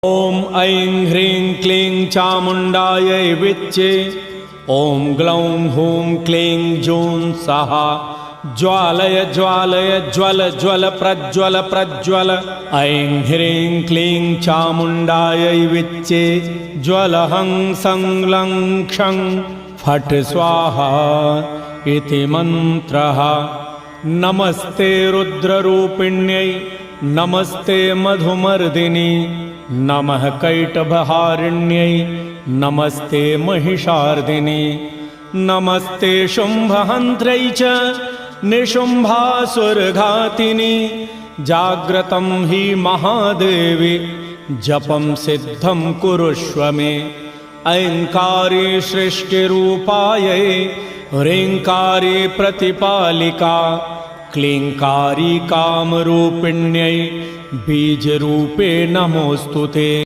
ॐ ऐं ह्रीं क्लीं चामुण्डायै विच्चे। ॐ ग्लौं हूं क्लीं जूं सहा ज्वालय ज्वालय ज्वल ज्वल प्रज्वल प्रज्वल। ऐं ह्रीं क्लीं चामुण्डायै विच्चे ज्वलहं सं लं क्षं फट् स्वाहा इति मन्त्रः। नमस्ते रुद्ररूपिण्यै नमस्ते मधुमर्दिनी नमः कैटभहारिण्यै नमस्ते महिषार्दिनी नमस्ते शुम्भहन्त्रै च निशुम्भासुरघातिनी। जाग्रतं हि महादेवी जपं सिद्धं कुरुष्व मे। ऐङ्कारी सृष्टिरूपायै ह्रीङ्कारी प्रतिपालिका क्लीङ्कारी कामरूपिण्यै बीजरूपे नमोऽस्तु ते।